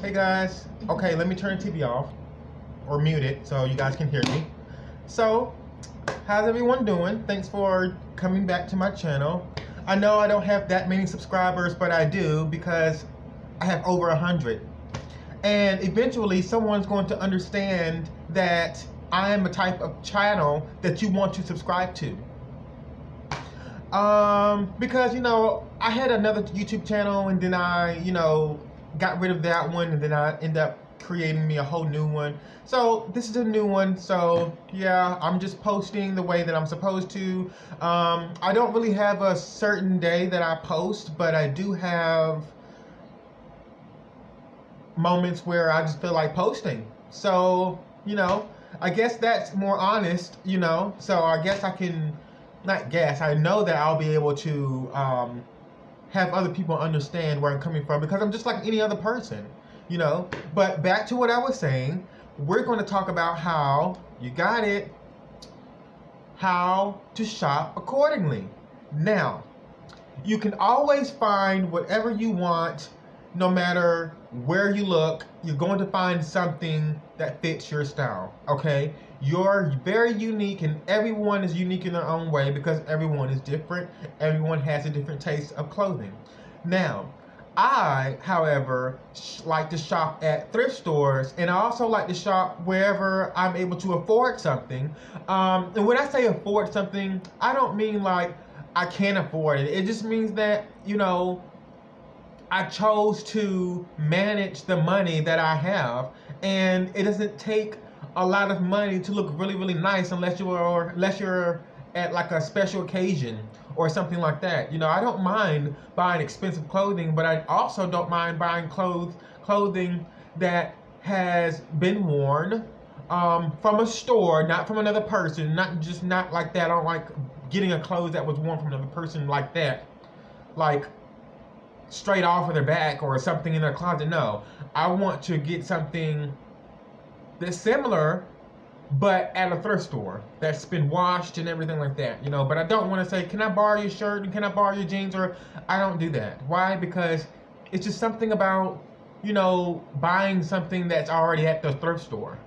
Hey guys, okay, let me turn the TV off or mute it so you guys can hear me. So, how's everyone doing? Thanks for coming back to my channel. I know I don't have that many subscribers, but I do because I have over 100. And eventually someone's going to understand that I am a type of channel that you want to subscribe to. Because, I had another YouTube channel and then I, got rid of that one and then I ended up creating me a whole new one. So this is a new one. So yeah, I'm just posting the way that I'm supposed to. I don't really have a certain day that I post, but I do have moments where I just feel like posting. So, I guess that's more honest, so I guess I can, not guess, I know that I'll be able to have other people understand where I'm coming from because I'm just like any other person, But back to what I was saying, we're going to talk about how, you got it, how to shop accordingly. Now, you can always find whatever you want, no matter where you look. You're going to find something that fits your style, okay? You're very unique and everyone is unique in their own way because everyone is different. Everyone has a different taste of clothing. Now, I, however, like to shop at thrift stores, and I also like to shop wherever I'm able to afford something. And when I say afford something, I don't mean like I can't afford it. It just means that, I chose to manage the money that I have, and it doesn't take a lot of money to look really, really nice unless you're at like a special occasion or something like that. I don't mind buying expensive clothing, but I also don't mind buying clothing that has been worn from a store, not from another person, not like that. I don't like getting a clothes that was worn from another person like that, like straight off of their back or something in their closet. No, I want to get something that's similar, but at a thrift store that's been washed and everything like that, But I don't want to say, can I borrow your shirt and can I borrow your jeans? Or I don't do that. Why? Because it's just something about, buying something that's already at the thrift store.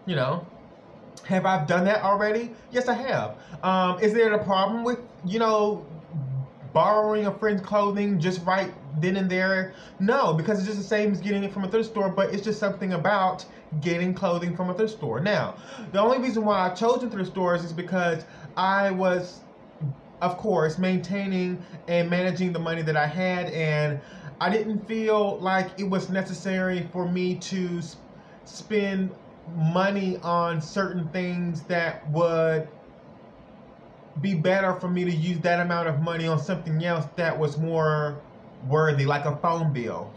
Have I done that already? Yes, I have. Is there a problem with, borrowing a friend's clothing just right then and there? No, because it's just the same as getting it from a thrift store, but it's just something about getting clothing from a thrift store. Now, the only reason why I've chosen thrift stores is because I was, of course, maintaining and managing the money that I had, and I didn't feel like it was necessary for me to spend money on certain things that would be better for me to use that amount of money on something else that was more worthy, like a phone bill.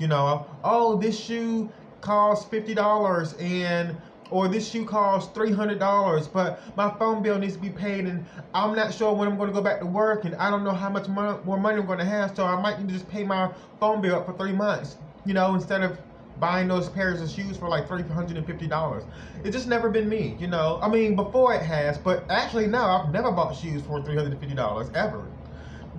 Oh, this shoe costs $50 or this shoe costs $300, but my phone bill needs to be paid and I'm not sure when I'm going to go back to work and I don't know how much more money I'm going to have, so I might need to just pay my phone bill up for 3 months, instead of buying those pairs of shoes for like $350. It's just never been me, I mean, before it has, but actually now I've never bought shoes for $350 ever.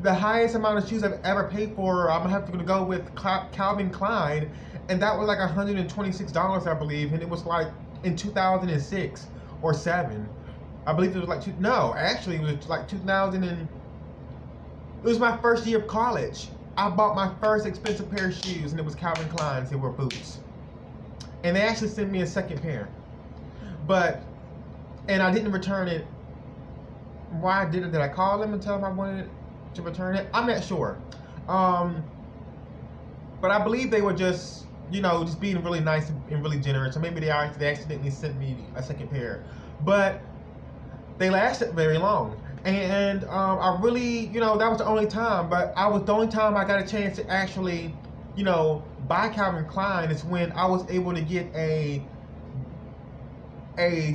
The highest amount of shoes I've ever paid for, I'm gonna have to go with Calvin Klein, and that was like $126, I believe, and it was like in 2006 or 7. I believe it was like actually it was like 2000, and it was my first year of college. I bought my first expensive pair of shoes, and it was Calvin Klein's. They were boots. And they actually sent me a second pair. And I didn't return it. Why did it? Did I call them and tell them I wanted to return it? I'm not sure. But I believe they were just, just being really nice and really generous. Or maybe they accidentally sent me a second pair. But they lasted very long. And I really, that was the only time, but the only time I got a chance to actually, buy Calvin Klein is when I was able to get a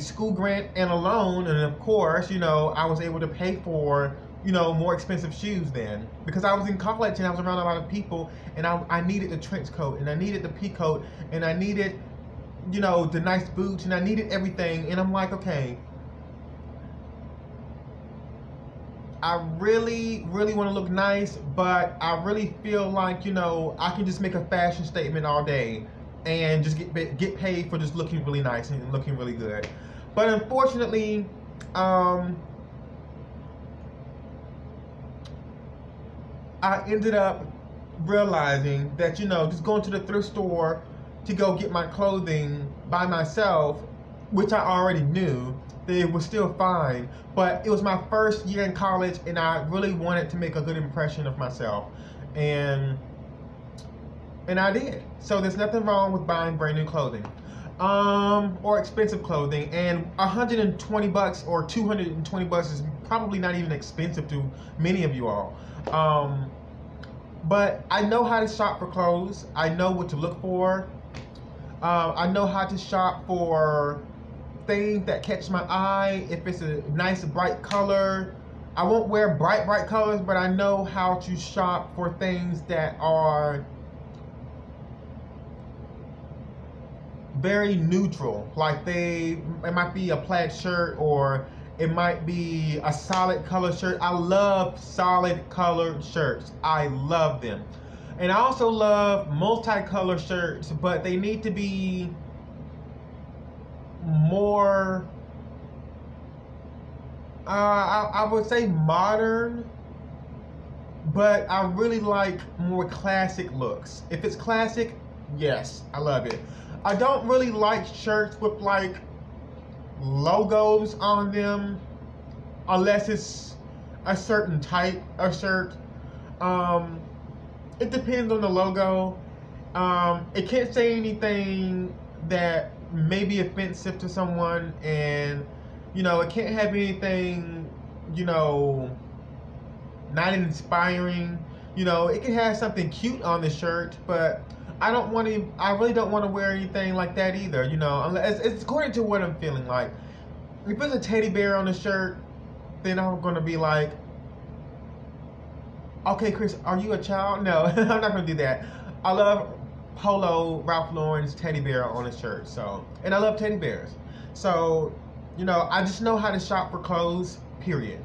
school grant and a loan, and of course, I was able to pay for, more expensive shoes then, because I was in college and I was around a lot of people, and I needed the trench coat, and I needed the pea coat, and I needed, the nice boots, and I needed everything, and I'm like, okay, I really, really want to look nice, but I really feel like, I can just make a fashion statement all day and just get paid for just looking really nice and looking really good. But unfortunately, I ended up realizing that, you know, just going to the thrift store to go get my clothing by myself, which I already knew, that it was still fine. But it was my first year in college, and I really wanted to make a good impression of myself. And I did. So there's nothing wrong with buying brand new clothing. Or expensive clothing, and $120 or $220 is probably not even expensive to many of you all. But I know how to shop for clothes. I know what to look for. I know how to shop for things that catch my eye. If it's a nice bright color, I won't wear bright colors, but I know how to shop for things that are very neutral. Like it might be a plaid shirt, or it might be a solid color shirt. I love solid colored shirts. I love them. And I also love multicolored shirts, but they need to be more, I would say modern, but I really like more classic looks. If it's classic, yes, I love it. I don't really like shirts with like logos on them unless it's a certain type of shirt. It depends on the logo. It can't say anything that may be offensive to someone, and you know, it can't have anything, you know, not inspiring. You know, it can have something cute on the shirt, but I really don't want to wear anything like that either, you know, unless it's according to what I'm feeling like. If there's a teddy bear on the shirt, then I'm going to be like, okay, Chris, are you a child? No, I'm not going to do that. I love Polo Ralph Lauren's teddy bear on his shirt, so, and I love teddy bears. So, you know, I just know how to shop for clothes, period.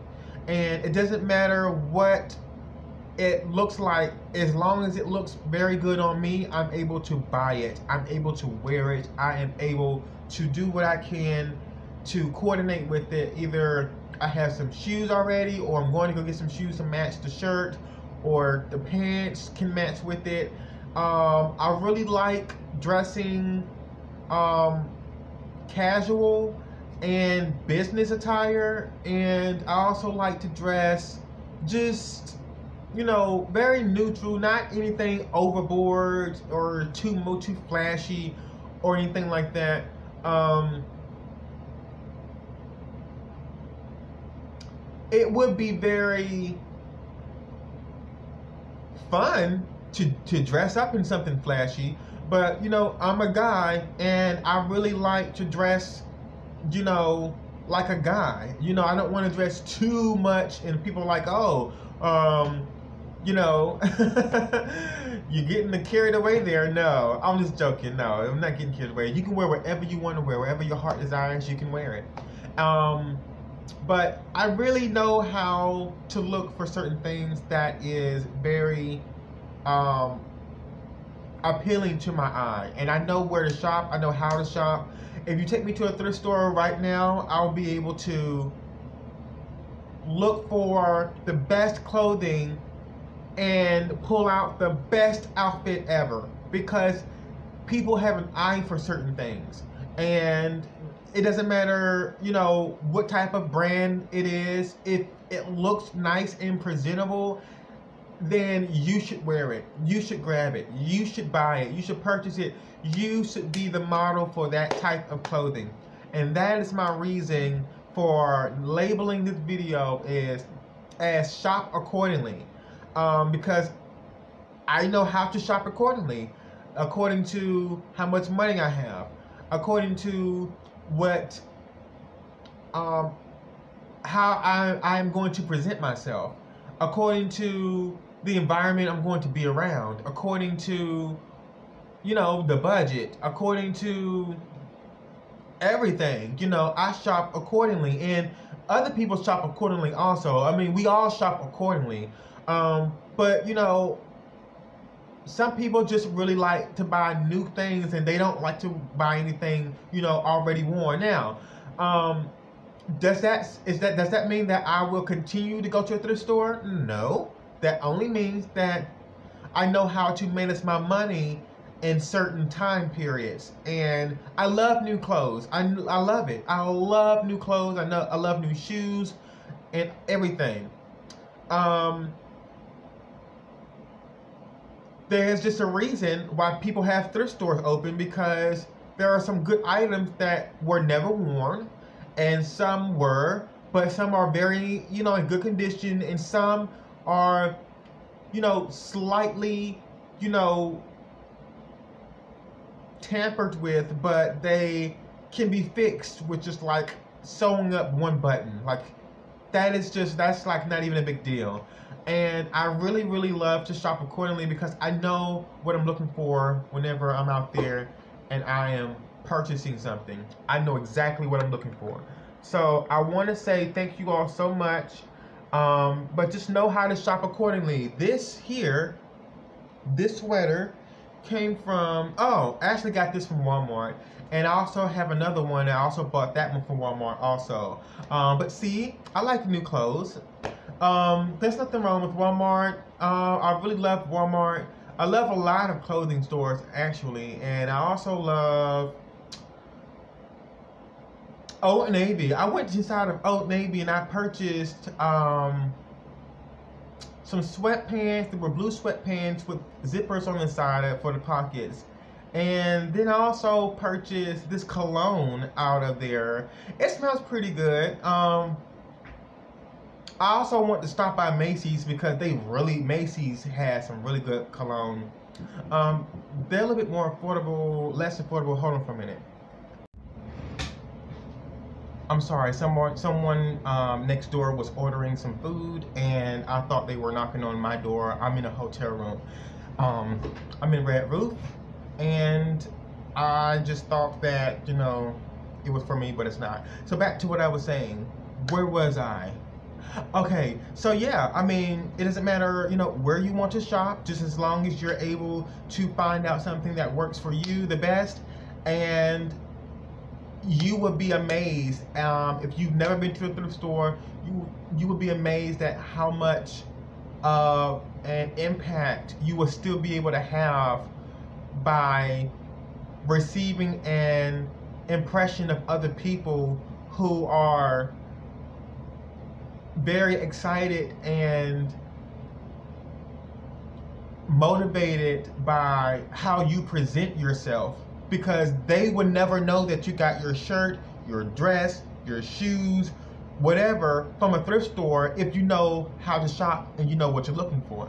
And it doesn't matter what it looks like, as long as it looks very good on me, I'm able to buy it. I'm able to wear it. I am able to do what I can to coordinate with it. Either I have some shoes already, or I'm going to go get some shoes to match the shirt, or the pants can match with it. I really like dressing casual and business attire, and I also like to dress just, you know, very neutral, not anything overboard or too flashy or anything like that. It would be very fun to dress up in something flashy, but you know, I'm a guy and I really like to dress, you know, like a guy. You know, I don't want to dress too much and people are like, oh, you know, you're getting carried away there. No, I'm just joking. No, I'm not getting carried away. You can wear whatever you want to wear, wherever your heart desires, you can wear it. But I really know how to look for certain things that is very appealing to my eye. And I know where to shop. I know how to shop. If you take me to a thrift store right now, I'll be able to look for the best clothing and pull out the best outfit ever, because people have an eye for certain things, and it doesn't matter, you know, what type of brand it is. If it looks nice and presentable, then you should wear it. You should grab it. You should buy it. You should purchase it. You should be the model for that type of clothing. And that is my reason for labeling this video as shop accordingly. Because I know how to shop accordingly, according to how much money I have, according to what, how I am going to present myself, according to the environment I'm going to be around, according to, you know, the budget, according to everything. You know, I shop accordingly, and other people shop accordingly also. I mean, we all shop accordingly. But, you know, some people just really like to buy new things, and they don't like to buy anything, you know, already worn. Now, does that mean that I will continue to go to a thrift store? No. That only means that I know how to manage my money in certain time periods. And I love new clothes. I love it. I love new clothes. I love new shoes and everything. There's just a reason why people have thrift stores open, because there are some good items that were never worn, and some were, but some are very, you know, in good condition, and some are, you know, slightly, you know, tampered with, but they can be fixed with just like sewing up one button. Like that's like not even a big deal. And I really, really love to shop accordingly, because I know what I'm looking for whenever I'm out there and I am purchasing something. I know exactly what I'm looking for. So I want to say thank you all so much. But just know how to shop accordingly. This sweater came from, I actually got this from Walmart. And I also have another one. I also bought that one from Walmart also. But see, I like new clothes. There's nothing wrong with Walmart. I really love Walmart. I love a lot of clothing stores, actually. And I also love Old Navy. I went inside of Old Navy and I purchased some sweatpants. They were blue sweatpants with zippers on the side for the pockets. And then I also purchased this cologne out of there. It smells pretty good. I also want to stop by Macy's, because Macy's has some really good cologne. They're a little bit more affordable, less affordable. Hold on for a minute. I'm sorry, someone next door was ordering some food, and I thought they were knocking on my door. I'm in a hotel room. I'm in Red Roof, and I just thought that, you know, it was for me, but it's not. So back to what I was saying. Where was I? Okay, so yeah, I mean, it doesn't matter, you know, where you want to shop, just as long as you're able to find out something that works for you the best. And you would be amazed, if you've never been to a thrift store, you would be amazed at how much of an impact you will still be able to have by receiving an impression of other people who are very excited and motivated by how you present yourself, because they would never know that you got your shirt, your dress, your shoes, whatever from a thrift store if you know how to shop and you know what you're looking for.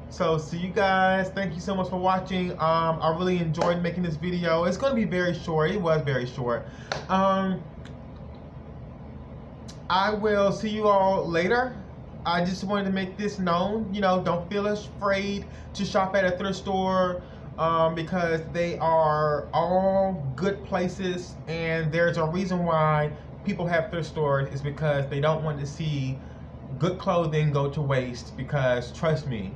So see you guys. Thank you so much for watching. I really enjoyed making this video. It's going to be very short. It was very short. I will see you all later. I just wanted to make this known. You know, don't feel afraid to shop at a thrift store, because they are all good places, and there's a reason why people have thrift stores. Is because they don't want to see good clothing go to waste, because trust me,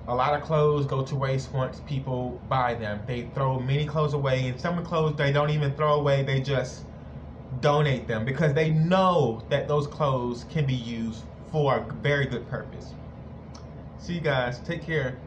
a lot of clothes go to waste once people buy them. They throw many clothes away, and some clothes they don't even throw away, they just donate them, because they know that those clothes can be used for a very good purpose. See you guys. Take care.